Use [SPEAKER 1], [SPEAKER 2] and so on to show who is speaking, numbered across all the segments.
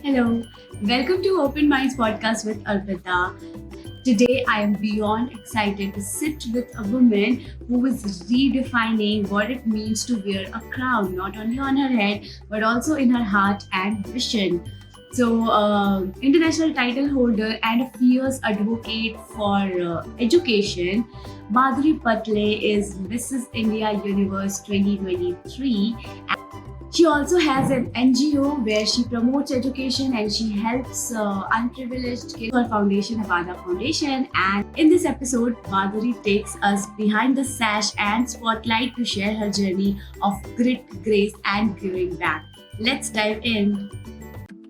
[SPEAKER 1] Hello, welcome to Open Minds podcast with Arpita. Today, I am beyond excited to sit with a woman who is redefining what it means to wear a crown, not only on her head but also in her heart and vision. So, international title holder and a fierce advocate for education, Madhuri Patle is Mrs. India Universe 2023. She also has an NGO where she promotes education and she helps unprivileged kids. Her foundation, Avada Foundation. And in this episode, Madhuri takes us behind the sash and spotlight to share her journey of grit, grace, and giving back. Let's dive in.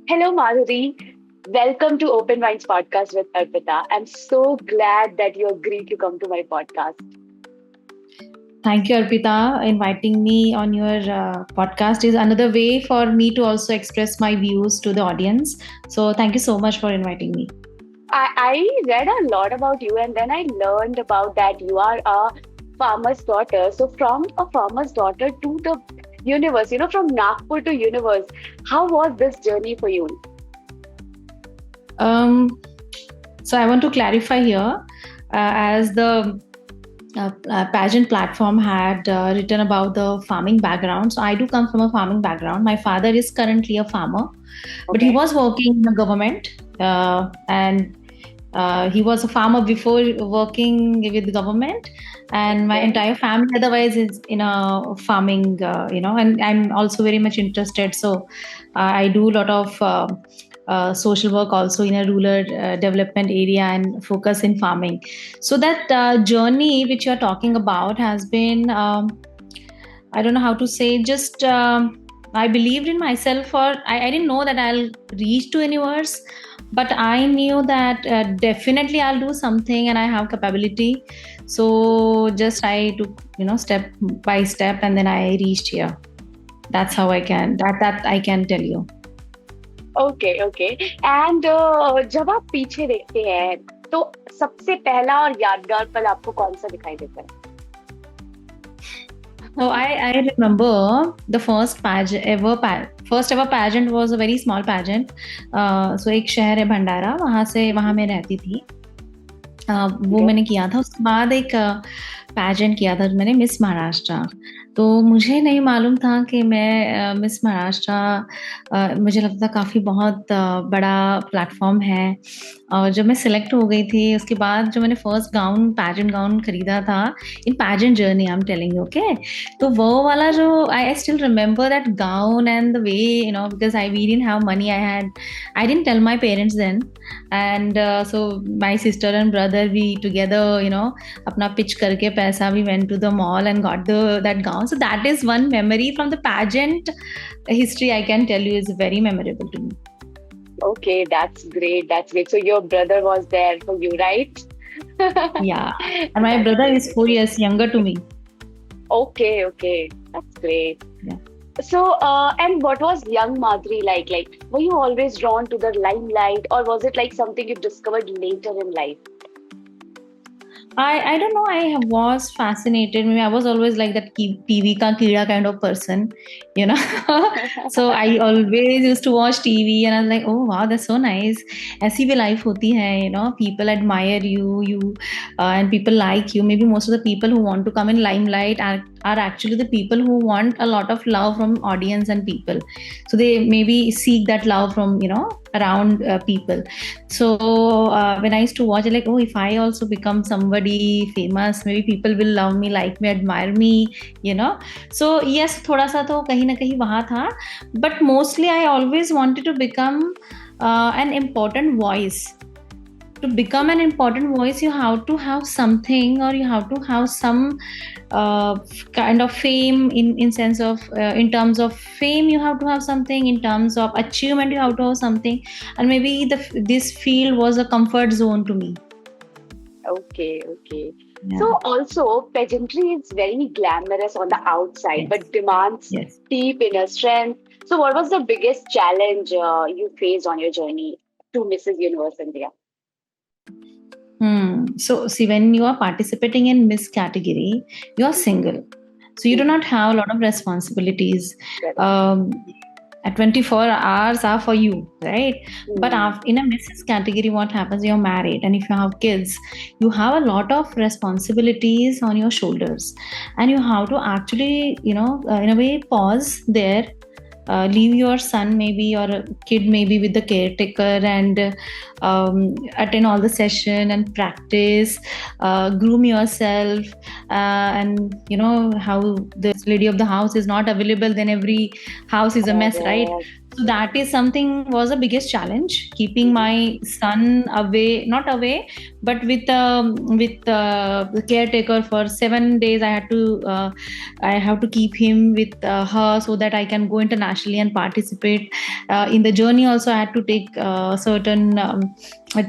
[SPEAKER 1] Hello, Madhuri. Welcome to Open Minds podcast with Arpita. I'm so glad that you agreed to come to my podcast.
[SPEAKER 2] Thank you, Arpita. Inviting me on your podcast is another way for me to also express my views to the audience. So, thank you so much for inviting me.
[SPEAKER 1] I read a lot about you and then I learned about that you are a farmer's daughter. So, from a farmer's daughter to the universe, from Nagpur to universe, how was this journey for you?
[SPEAKER 2] So, I want to clarify here as the pageant platform had written about the farming background. So I do come from a farming background. My father is currently a farmer, but he was working in the government and he was a farmer before working with the government. And my entire family otherwise is in a farming, and I'm also very much interested. So I do a lot of social work also in a rural development area and focus in farming. So that journey which you're talking about has been, I don't know how to say, just I believed in myself, or I didn't know that I'll reach to universe, but I knew that definitely I'll do something and I have capability. So just I took, step by step, and then I reached here. That's how I can tell you.
[SPEAKER 1] Okay and जब आप पीछे देखते हैं तो सबसे पहला और यादगार पल आपको कौन सा दिखाई देता है?
[SPEAKER 2] So I remember the first ever pageant was a very small pageant. So एक शहर है भंडारा, वहाँ मैं रहती थी. वो मैंने किया था. उसके बाद एक पैजेंट किया था मैंने, मिस महाराष्ट्र. तो मुझे नहीं मालूम था कि मैं मिस महाराष्ट्र, मुझे लगता काफ़ी बहुत बड़ा प्लेटफॉर्म है. और जब मैं सिलेक्ट हो गई थी उसके बाद जो मैंने फर्स्ट पैजेंट गाउन खरीदा था in pageant journey, I am telling you, okay. तो वो वाला जो I still remember that gown and the way, because we didn't have money. I didn't tell my parents then, and so my sister and brother we together, अपना pitch करके पैसा, we went to the mall and got that gown. So that is one memory from the pageant history I can tell you is very memorable to me.
[SPEAKER 1] Okay, that's great. So your brother was there for you, right?
[SPEAKER 2] Yeah, and my brother is 4 years younger to me.
[SPEAKER 1] Okay, that's great.
[SPEAKER 2] Yeah.
[SPEAKER 1] So, and what was young Madhuri like? Like, were you always drawn to the limelight, or was it like something you discovered later in life?
[SPEAKER 2] I don't know. I was fascinated. Maybe I was always like that TV ka keeda kind of person, So I always used to watch TV and I was like, oh wow, that's so nice. ऐसी भी life होती है, people admire you, and people like you. Maybe most of the people who want to come in limelight are actually the people who want a lot of love from audience and people. So they maybe seek that love from, around people. So when I used to watch it, like, oh, if I also become somebody famous, maybe people will love me, like me, admire me, So yes, thoda sa to kahin na kahin wahan tha, but mostly I always wanted to become an important voice. To become an important voice, you have to have something, or you have to have some kind of fame in sense of in terms of fame you have to have something, in terms of achievement you have to have something, and maybe this field was a comfort zone to me.
[SPEAKER 1] Okay. Yeah. So also pageantry is very glamorous on the outside, yes, but demands deep inner strength. So what was the biggest challenge you faced on your journey to Mrs. Universe India?
[SPEAKER 2] So see, when you are participating in Miss category, you are single. So you do not have a lot of responsibilities. At 24 hours are for you, right? But in a Mrs. category, what happens? You're married, and if you have kids, you have a lot of responsibilities on your shoulders, and you have to actually, in a way, pause there, leave your son maybe or a kid maybe with the caretaker, and attend all the session and practice, groom yourself, and how the lady of the house is not available, then every house is a mess, right? So that is something was the biggest challenge, keeping my son away, not away, but with the caretaker for 7 days. I have to keep him with her so that I can go internationally and participate in the journey. Also, I had to take certain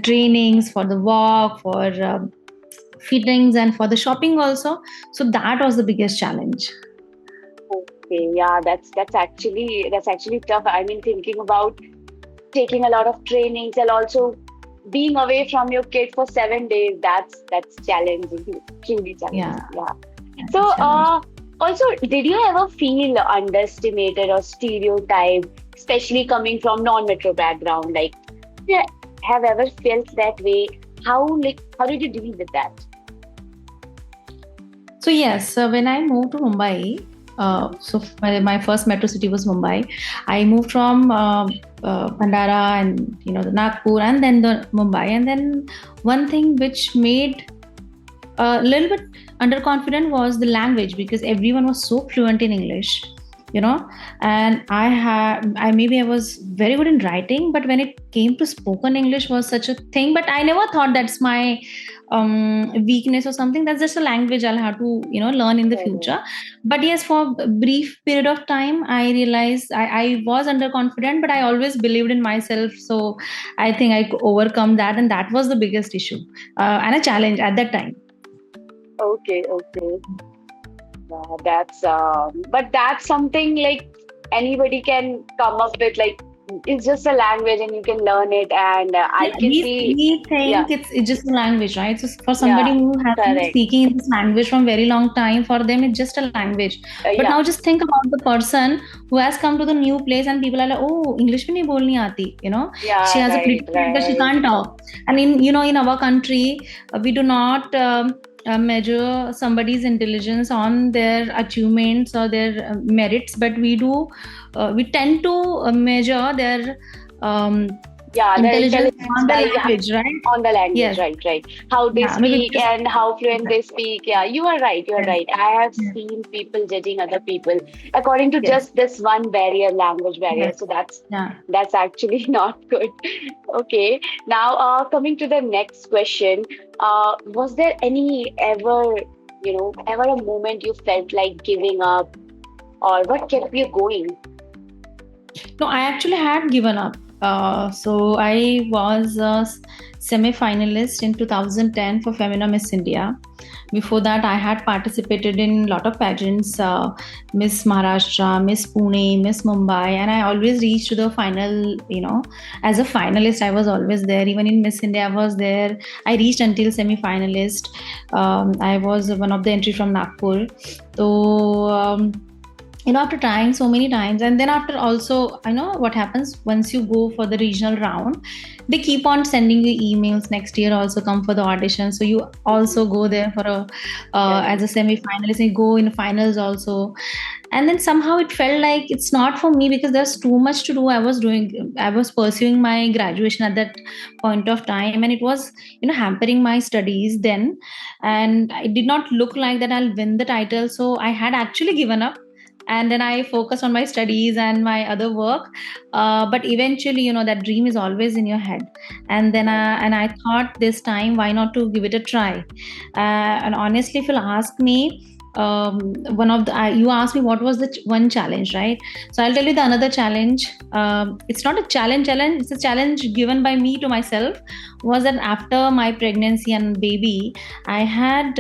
[SPEAKER 2] trainings for the walk, for fittings, and for the shopping also. So that was the biggest challenge.
[SPEAKER 3] Okay, yeah, that's actually tough. I mean, thinking about taking a lot of trainings and also being away from your kid for 7 days, that's challenging, truly challenging. Yeah. So, also, did you ever feel underestimated or stereotyped, especially coming from non-metro background? Like, you have ever felt that way? How did you deal with that?
[SPEAKER 2] So yes, when I moved to Mumbai, so my first metro city was Mumbai. I moved from Bandara and the Nagpur and then the Mumbai. And then one thing which made a little bit underconfident was the language, because everyone was so fluent in English, and I was very good in writing, but when it came to spoken English was such a thing. But I never thought that's my weakness or something. That's just a language I'll have to learn in the future. But yes, for a brief period of time I realized I was underconfident, but I always believed in myself. So I think I could overcome that, and that was the biggest issue and a challenge at that time.
[SPEAKER 3] Okay. But that's something like anybody can come up with. Like, it's just a language and you can learn it. And I can see.
[SPEAKER 2] We think it's just a language, right? So for somebody who has been speaking this language from very long time, for them it's just a language. But now just think about the person who has come to the new place and people are like, oh, English bhi nahi bolni aati, she has a pretty but she can't talk. And in our country, we do not measure somebody's intelligence on their achievements or their merits, but we tend to measure their intelligence on the language, right?
[SPEAKER 3] On the language, right. How they speak and how fluent they speak. Yeah, you are right. I have seen people judging other people according to just this one language barrier. So that's actually not good. Okay. Now, coming to the next question, was there ever a moment you felt like giving up, or what kept you going?
[SPEAKER 2] No, I actually had given up. So I was a semi-finalist in 2010 for Femina Miss India. Before that, I had participated in a lot of pageants, Miss Maharashtra, Miss Pune, Miss Mumbai, and I always reached to the final, as a finalist, I was always there. Even in Miss India, I was there. I reached until semi-finalist. I was one of the entry from Nagpur. So, after trying so many times, and then after also, I know what happens once you go for the regional round, they keep on sending you emails. Next year also come for the audition, so you also go there for as a semi-finalist, and you go in finals also. And then somehow it felt like it's not for me, because there's too much to do. I was pursuing my graduation at that point of time, and it was hampering my studies then, and it did not look like that I'll win the title. So I had actually given up. And then I focused on my studies and my other work. But eventually, that dream is always in your head. And then I thought this time, why not to give it a try? And honestly, if you'll ask me, you asked me what was the one challenge, right? So I'll tell you the another challenge. It's not a challenge. It's a challenge given by me to myself. Was that after my pregnancy and baby, I had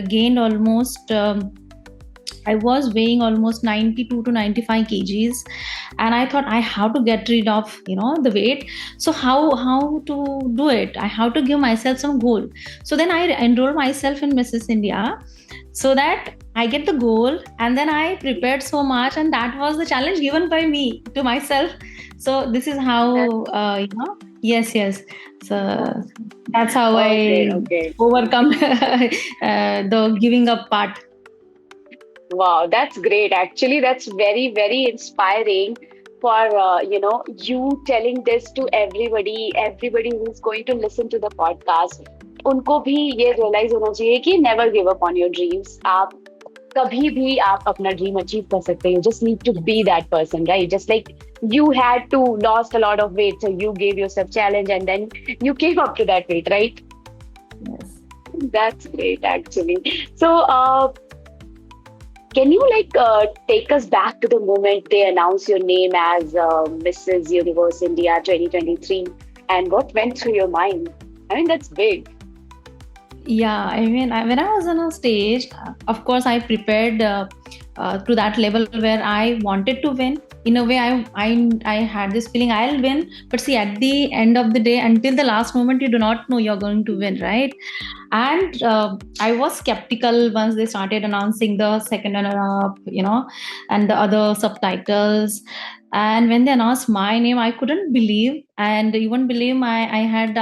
[SPEAKER 2] gained almost I was weighing almost 92 to 95 kgs, and I thought I have to get rid of the weight. So how to do it? I have to give myself some goal. So then I enrolled myself in Mrs. India, so that I get the goal, and then I prepared so much, and that was the challenge given by me to myself. So this is how yes, yes. So that's how
[SPEAKER 3] Okay,
[SPEAKER 2] I
[SPEAKER 3] okay.
[SPEAKER 2] overcome the giving up part.
[SPEAKER 3] Wow, that's great. Actually, that's very, very inspiring for you telling this to everybody who's going to listen to the podcast. उनको भी ये realize होना चाहिए कि never give up on your dreams. आप कभी भी आप अपना dream achieve कर सकते हो. You just need to be that person, right? Just like you had to lost a lot of weight, so you gave yourself challenge and then you came up to that weight, right?
[SPEAKER 2] Yes.
[SPEAKER 3] That's great, actually. So, can you take us back to the moment they announced your name as Mrs. Universe India 2023 and what went through your mind? I mean, that's big.
[SPEAKER 2] Yeah, I mean, when I was on a stage, of course, I prepared to that level where I wanted to win. In a way, I had this feeling I'll win, but see, at the end of the day, until the last moment, you do not know you're going to win, right? And I was skeptical once they started announcing the second runner-up, and the other subtitles. And when they announced my name, I couldn't believe, and you won't believe I had.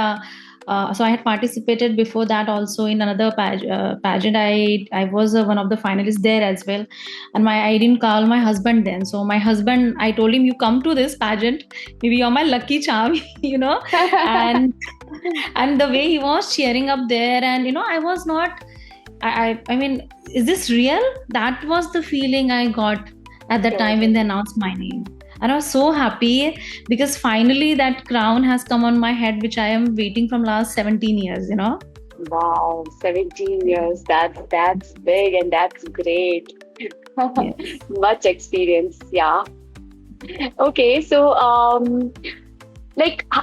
[SPEAKER 2] So I had participated before that also in another pageant. I was one of the finalists there as well, and I didn't call my husband then. So my husband, I told him, "You come to this pageant. Maybe you're my lucky charm," and and the way he was cheering up there, and I was not. I mean, is this real? That was the feeling I got at that time when they announced my name. And I was so happy because finally that crown has come on my head, which I am waiting from last 17 years,
[SPEAKER 3] Wow, 17 years. That's big and that's great.
[SPEAKER 2] Yes.
[SPEAKER 3] Much experience, yeah. Okay, so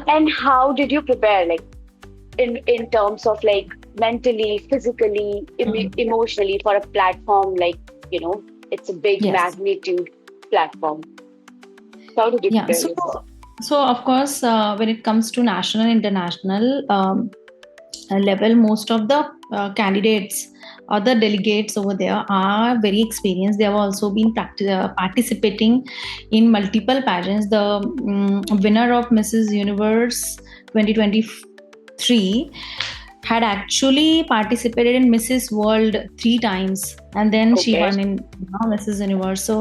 [SPEAKER 3] and how did you prepare, like in terms of like mentally, physically, emotionally for a platform like it's a big
[SPEAKER 2] Yes.
[SPEAKER 3] magnitude platform. How did you
[SPEAKER 2] Yeah.
[SPEAKER 3] prepare
[SPEAKER 2] So,
[SPEAKER 3] yourself?
[SPEAKER 2] so of course, when it comes to national and international level, most of the candidates or the delegates over there are very experienced. They have also been participating in multiple pageants. The winner of Mrs. Universe 2023 had actually participated in Mrs. World 3 times, and then she
[SPEAKER 3] Okay.
[SPEAKER 2] won in Mrs. Universe. So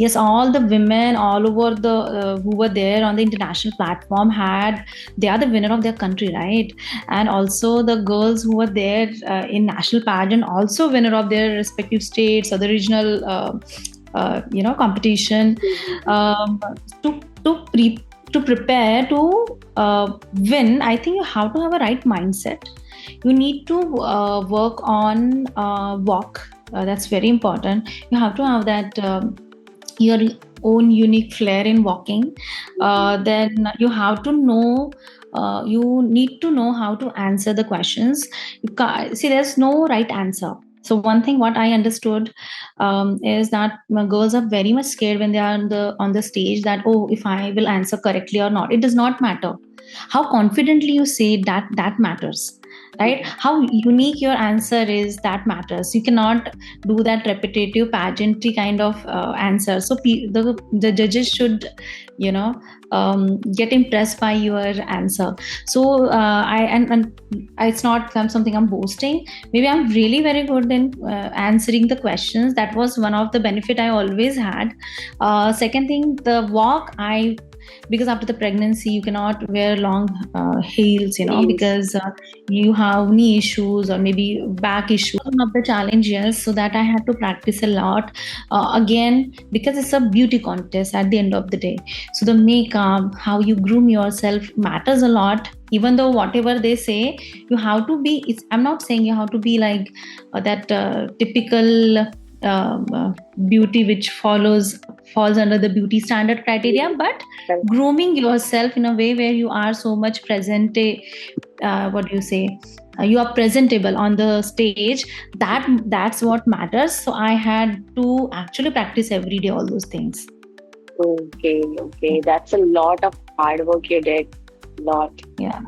[SPEAKER 2] yes, all the women all over the who were there on the international platform they are the winner of their country, right? And also the girls who were there in national pageant, also winner of their respective states or the regional competition. To to pre to prepare to win, I think you have to have a right mindset. You need to work on walk. That's very important. You have to have that your own unique flair in walking. Then you have to know. You need to know how to answer the questions. See, there's no right answer. So one thing what I understood is that girls are very much scared when they are on the stage, that if I will answer correctly or not. It does not matter. How confidently you say that matters, right? How unique your answer is, that matters. You cannot do that repetitive pageantry kind of answer. So the judges should get impressed by your answer. So it's not something I'm boasting. Maybe I'm really very good in answering the questions. That was one of the benefit I always had. Second thing, the walk, because after the pregnancy you cannot wear long heels,
[SPEAKER 3] Heels.
[SPEAKER 2] because you have knee issues or maybe back issues. One of the challenges, so that I had to practice a lot. Again, because it's a beauty contest at the end of the day. So the makeup, how you groom yourself matters a lot. Even though whatever they say, you have to be. I'm not saying you have to be like that typical beauty which falls under the beauty standard criteria, but
[SPEAKER 3] Right.
[SPEAKER 2] grooming yourself in a way where you are so much present, what do you say, you are presentable on the stage, that's what matters. So I had to actually practice every day all those things.
[SPEAKER 3] Okay. That's a lot of hard work you did. Lot.
[SPEAKER 2] Yeah.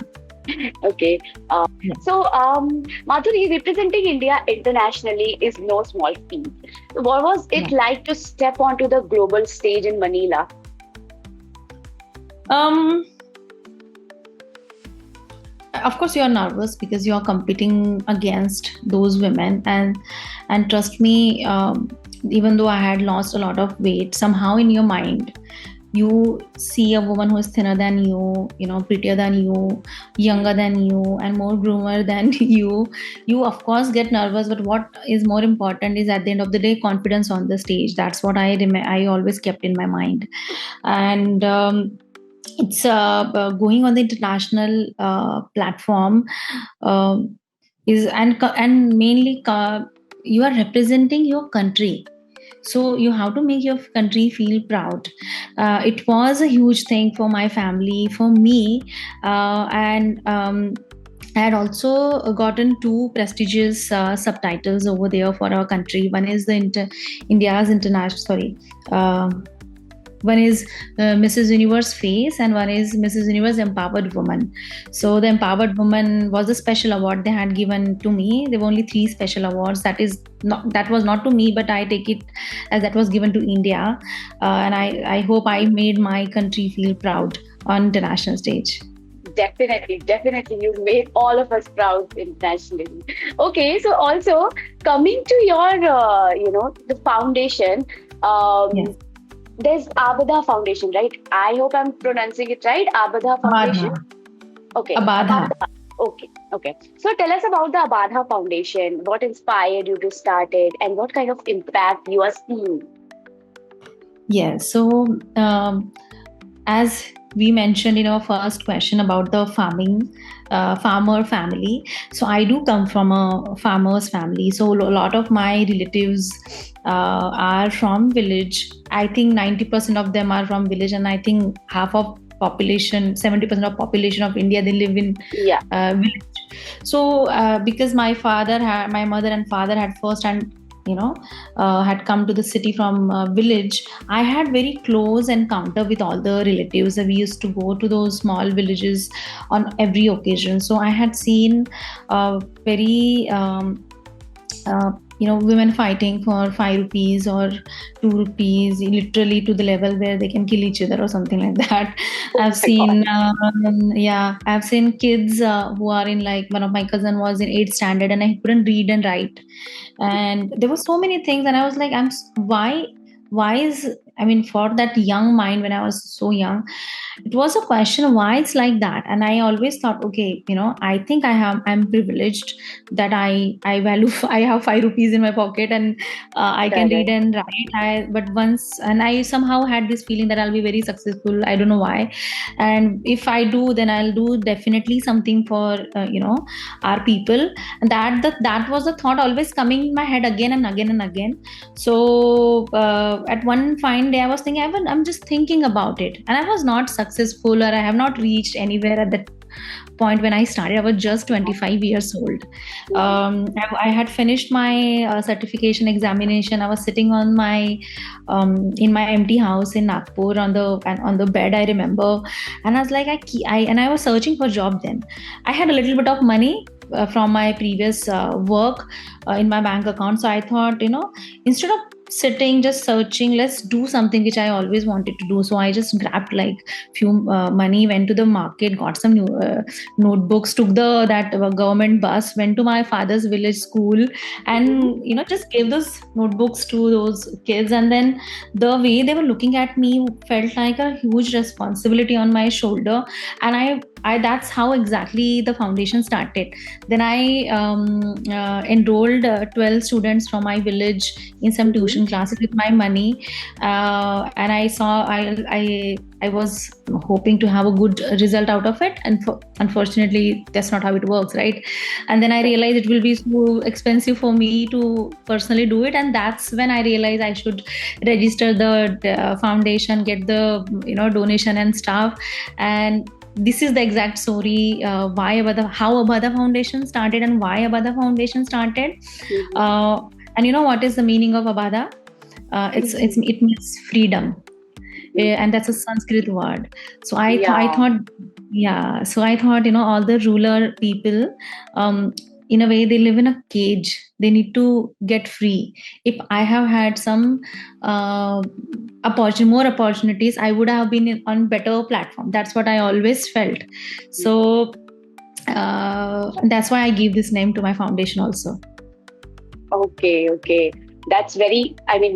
[SPEAKER 3] Okay.
[SPEAKER 2] Yeah.
[SPEAKER 3] So, Madhuri, representing India internationally is no small feat. What was it like to step onto the global stage in Manila?
[SPEAKER 2] Of course, you are nervous because you are competing against those women, and trust me, even though I had lost a lot of weight, somehow in your mind you see a woman who is thinner than you, prettier than you, younger than you, and more groomer than you of course get nervous. But what is more important is, at the end of the day, confidence on the stage. That's what I always kept in my mind. And it's going on the international platform is and mainly you are representing your country, so you have to make your country feel proud. It was a huge thing for my family, for me, and I had also gotten 2 prestigious subtitles over there for our country. One is the India's international, one is Mrs. Universe Face, and one is Mrs. Universe Empowered Woman. So the Empowered Woman was a special award they had given to me. There were only 3 special awards. That was not to me, but I take it as that was given to India, and I hope I made my country feel proud on international stage.
[SPEAKER 3] Definitely, you've made all of us proud internationally. Okay, so also coming to your, the foundation.
[SPEAKER 2] Yes.
[SPEAKER 3] There's Abada Foundation, right? I hope I'm pronouncing it right. Abada Foundation. Okay.
[SPEAKER 2] Abada.
[SPEAKER 3] Okay. So tell us about the Abada Foundation. What inspired you to start it, and what kind of impact you are seeing?
[SPEAKER 2] Yes. So as we mentioned in our first question about the farmer family, so I do come from a farmer's family. So a lot of my relatives are from village. I think 90% of them are from village, and I think half of population, 70% of population of India, they live in village. So because my mother and father had first and had come to the city from village, I had very close encounter with all the relatives. We used to go to those small villages on every occasion. So I had seen very women fighting for 5 rupees or 2 rupees, literally to the level where they can kill each other or something like that. I've seen kids who are in, like, one of my cousin was in 8th standard and I couldn't read and write, and there were so many things, and I was like, why is, for that young mind, when I was so young, it was a question why it's like that. And I always thought, okay, I think I'm privileged that I value I have 5 rupees in my pocket, and I can read and write. But once, and I somehow had this feeling that I'll be very successful. I don't know why, and if I do, then I'll do definitely something for our people. And that was the thought always coming in my head again and again and again. So at one fine day, I was thinking, I'm just thinking about it, and I was not successful, or I have not reached anywhere at that point. When I started, I was just 25 years old. I had finished my certification examination. I was sitting on my in my empty house in Nagpur on the bed, I remember, and I was like, I was searching for a job. Then I had a little bit of money from my previous work in my bank account. So I thought, instead of sitting just searching, let's do something which I always wanted to do. So I just grabbed like few money, went to the market, got some new notebooks, took that government bus, went to my father's village school, and just gave those notebooks to those kids. And then the way they were looking at me felt like a huge responsibility on my shoulder, and I that's how exactly the foundation started. Then I enrolled 12 students from my village in some tuition classes with my money, and I was hoping to have a good result out of it, and unfortunately that's not how it works, right? And then I realized it will be so expensive for me to personally do it, and that's when I realized I should register the foundation, get the donation and stuff. And this is the exact story, how Abada Foundation started and why Abada Foundation started. And you know what is the meaning of Abada? It means freedom. And that's a Sanskrit word. So I thought, all the ruler people, in a way, they live in a cage. They need to get free. If I have had some more opportunities, I would have been on better platform. That's what I always felt. So that's why I give this name to my foundation also.
[SPEAKER 3] Okay. That's very,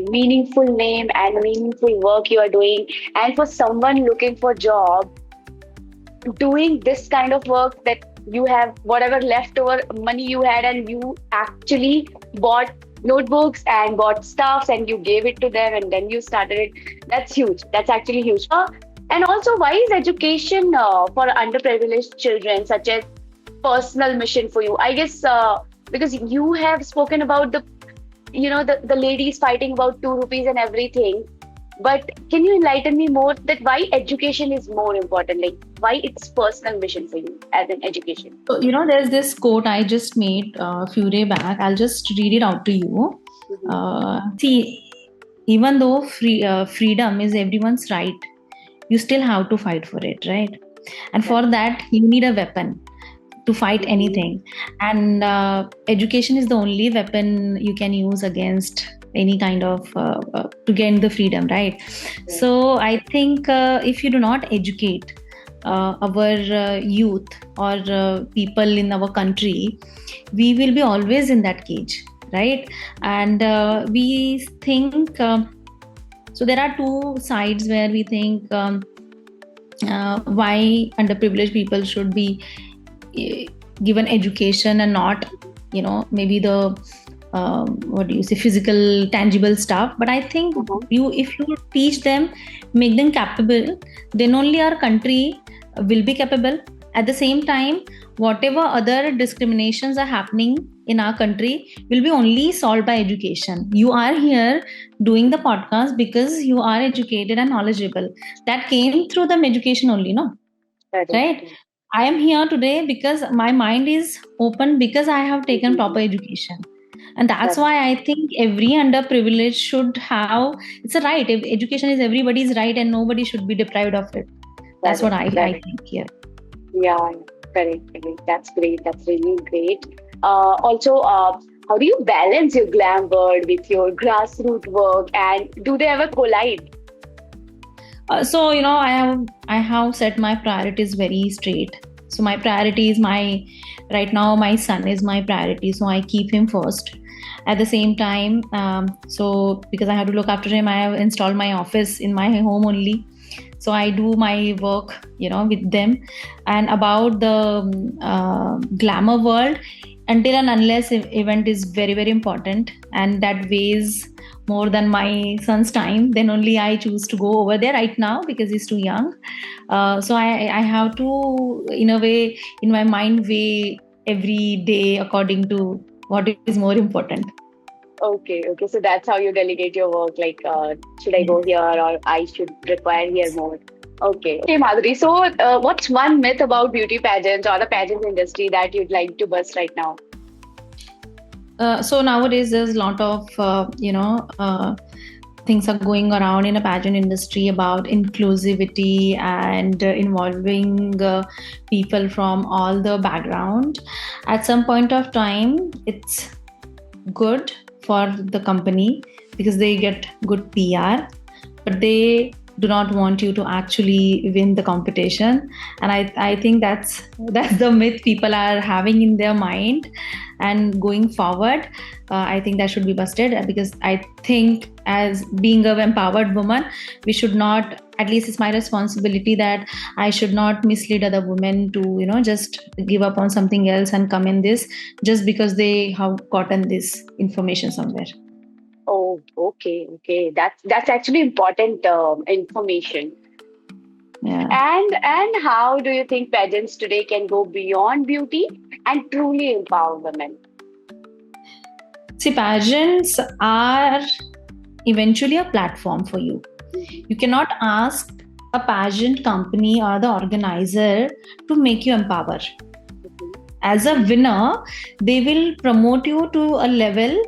[SPEAKER 3] meaningful name and meaningful work you are doing. And for someone looking for job, doing this kind of work, that you have whatever leftover money you had and you actually bought notebooks and bought stuffs and you gave it to them and then you started it. That's huge. That's actually huge. And also, why is education for underprivileged children such a personal mission for you? I guess because you have spoken about the ladies fighting about 2 rupees and everything. But can you enlighten me more that why education is more important? Like why it's personal mission for you as an education?
[SPEAKER 2] So, there's this quote I just made a few days back. I'll just read it out to you. See, even though freedom is everyone's right, you still have to fight for it, right? And for that, you need a weapon to fight anything. And education is the only weapon you can use against any kind of to gain the freedom, right? So I think if you do not educate our youth or people in our country, we will be always in that cage, right? And we think so there are two sides where we think why underprivileged people should be given education and not maybe the physical tangible stuff. But I think if you teach them, make them capable, then only our country will be capable. At the same time, whatever other discriminations are happening in our country will be only solved by education. You are here doing the podcast because you are educated and knowledgeable. That came through the education only, no? Right? I am here today because my mind is open because I have taken proper education. And that's why I think every underprivileged should have, it's a right. Education is everybody's right and nobody should be deprived of it. That's what I think here.
[SPEAKER 3] Yeah, correct. That's great. That's really great. Also, how do you balance your glam world with your grassroots work, and do they ever collide?
[SPEAKER 2] So I have set my priorities very straight. So my priority is right now my son is my priority, so I keep him first. At the same time, so because I have to look after him, I have installed my office in my home only. So I do my work, with them. And about the glamour world, until and unless event is very, very important and that weighs more than my son's time, then only I choose to go over there right now because he's too young. So I have to, in a way, in my mind, weigh every day according to what is more important.
[SPEAKER 3] Okay. So that's how you delegate your work. Like, should I go here or I should require here more? Okay, Madhuri. So, what's one myth about beauty pageants or the pageant industry that you'd like to bust right now?
[SPEAKER 2] So nowadays there's a lot of things are going around in a pageant industry about inclusivity and involving people from all the background. At some point of time, it's good for the company because they get good PR, but they do not want you to actually win the competition. And I think that's the myth people are having in their mind. And going forward, I think that should be busted, because I think as being an empowered woman, we should not, at least it's my responsibility that I should not mislead other women to, just give up on something else and come in this just because they have gotten this information somewhere.
[SPEAKER 3] Oh, okay. That's actually important information.
[SPEAKER 2] Yeah.
[SPEAKER 3] And how do you think pageants today can go beyond beauty and truly empower women?
[SPEAKER 2] See, pageants are eventually a platform for you. You cannot ask a pageant company or the organizer to make you empower. As a winner, they will promote you to a level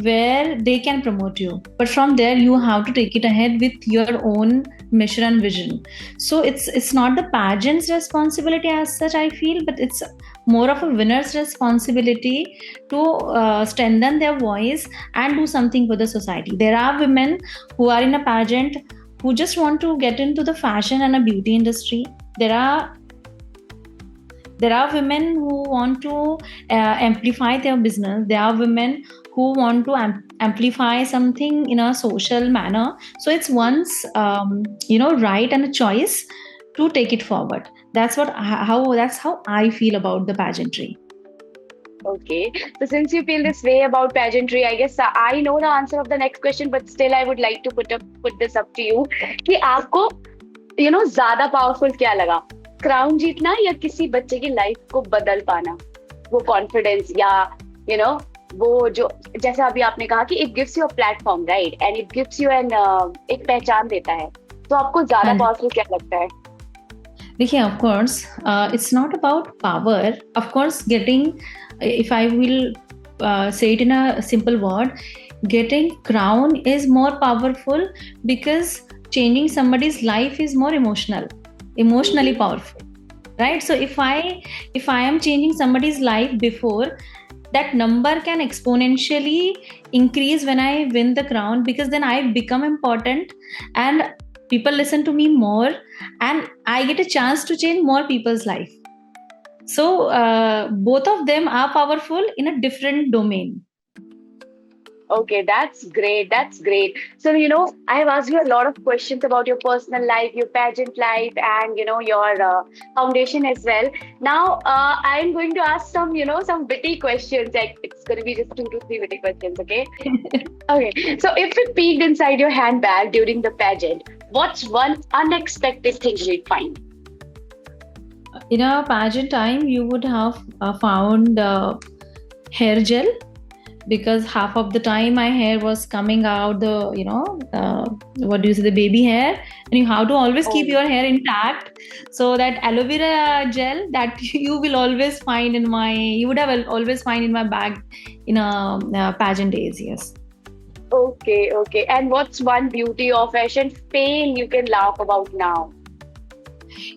[SPEAKER 2] where they can promote you, but from there you have to take it ahead with your own mission and vision. So it's not the pageant's responsibility as such, I feel, but it's more of a winner's responsibility to strengthen their voice and do something for the society. There are women who are in a pageant who just want to get into the fashion and a beauty industry. There are women who want to amplify their business. There are women who want to amplify something in a social manner. So it's one's right and a choice to take it forward. That's how I feel about the pageantry.
[SPEAKER 3] Okay. So since you feel this way about pageantry, I guess I know the answer of the next question, but still I would like to put this up to you. कि आपको ज़्यादा powerful क्या लगा? Crown जीतना या किसी बच्चे की लाइफ को बदल पाना, वो कॉन्फिडेंस या वो जो जैसे अभी आपने कहा कि it gives you a platform, right, and it gives you एक पहचान देता है, तो आपको ज्यादा पावरफुल क्या लगता है?
[SPEAKER 2] देखिए, of course, it's not about power. Of course, if I will say it in a simple word, getting crown is more powerful because changing somebody's life is more emotionally powerful, right? So if I am changing somebody's life before, that number can exponentially increase when I win the crown, because then I become important and people listen to me more and I get a chance to change more people's life. So both of them are powerful in a different domain.
[SPEAKER 3] Okay, that's great. That's great. So, I have asked you a lot of questions about your personal life, your pageant life, and, your foundation as well. Now, I'm going to ask some witty questions. Like, it's going to be just 2 to 3 witty questions, okay? Okay. So, if it peeked inside your handbag during the pageant, what's one unexpected thing you'd find?
[SPEAKER 2] In a pageant time, you would have found hair gel, because half of the time my hair was coming out the the baby hair, and you have to always keep your hair intact. So that aloe vera gel that you would always find in my bag in a pageant days. Yes.
[SPEAKER 3] Okay. And what's one beauty or fashion fail you can laugh about now?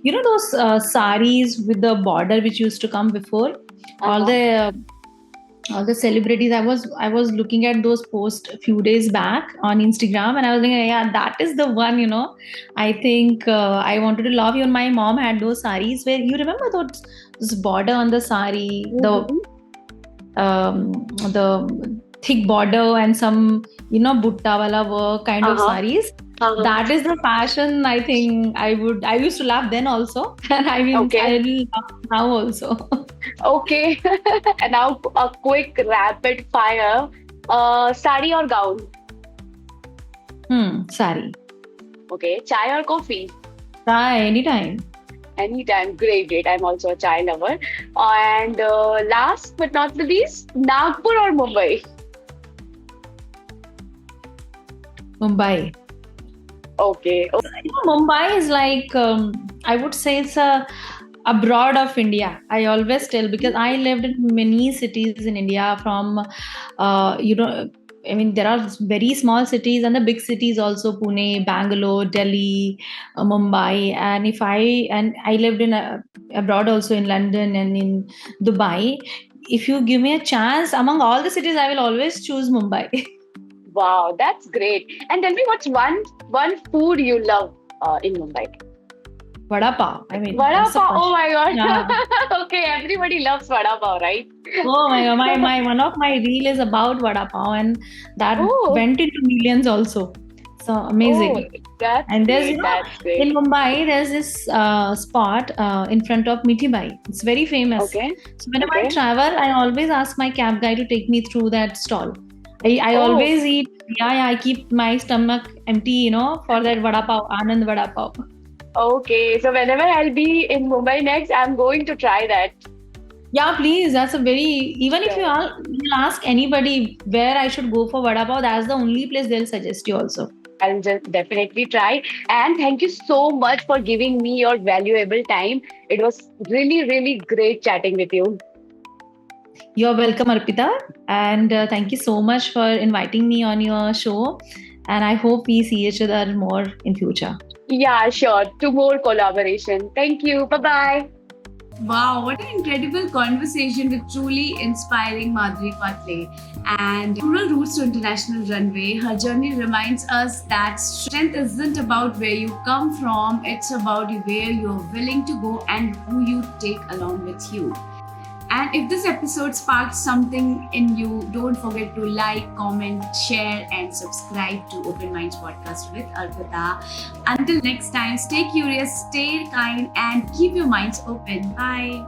[SPEAKER 2] Those saris with the border which used to come before, all the celebrities. I was looking at those posts a few days back on Instagram, and I was thinking, yeah, that is the one. I think I wanted to love you. And my mom had those saris where you remember this border on the sari, the thick border and some butta wala work kind of saris. That is the fashion. I think I used to laugh then also, and I will laugh now also.
[SPEAKER 3] Okay. And now a quick rapid fire. Sari or gown?
[SPEAKER 2] Sari.
[SPEAKER 3] Okay. Chai or coffee?
[SPEAKER 2] Chai, anytime.
[SPEAKER 3] Anytime. Great. I'm also a chai lover. And last but not the least, Nagpur or Mumbai?
[SPEAKER 2] Mumbai.
[SPEAKER 3] Okay.
[SPEAKER 2] Mumbai is like, I would say it's a abroad of India. I always tell, because I lived in many cities in India, from there are very small cities and the big cities also, Pune, Bangalore, Delhi, Mumbai, and I lived in abroad also, in London and in Dubai. If you give me a chance among all the cities, I will always choose Mumbai.
[SPEAKER 3] Wow, that's great. And tell me, what's one food you love in Mumbai?
[SPEAKER 2] Vada pav.
[SPEAKER 3] Vada pav. Oh my god.
[SPEAKER 2] Yeah.
[SPEAKER 3] Okay, everybody loves vada pav, right?
[SPEAKER 2] Oh my god. My one of my reel is about vada pav, and that went into millions also. So amazing.
[SPEAKER 3] That's great.
[SPEAKER 2] In Mumbai, there's this spot in front of Mithi Bai. It's very famous.
[SPEAKER 3] Okay.
[SPEAKER 2] So whenever I travel, I always ask my cab guy to take me through that stall. I always eat. I keep my stomach empty, for that vada pav, Anand vada pav.
[SPEAKER 3] Okay, so whenever I'll be in Mumbai next, I'm going to try that.
[SPEAKER 2] Yeah, please. That's if you ask anybody where I should go for vada pav, that's the only place they'll suggest you also.
[SPEAKER 3] I'll just definitely try. And thank you so much for giving me your valuable time. It was really, really great chatting with you.
[SPEAKER 2] You're welcome, Arpita. And thank you so much for inviting me on your show. And I hope we see each other more in future.
[SPEAKER 3] Yeah, sure. To more collaboration. Thank you. Bye bye.
[SPEAKER 1] Wow, what an incredible conversation with truly inspiring Madhuri Patle. And Rural Roots to International Runway, her journey reminds us that strength isn't about where you come from, it's about where you're willing to go and who you take along with you. And if this episode sparked something in you, don't forget to like, comment, share, and subscribe to Open Minds Podcast with Arpita. Until next time, stay curious, stay kind, and keep your minds open. Bye.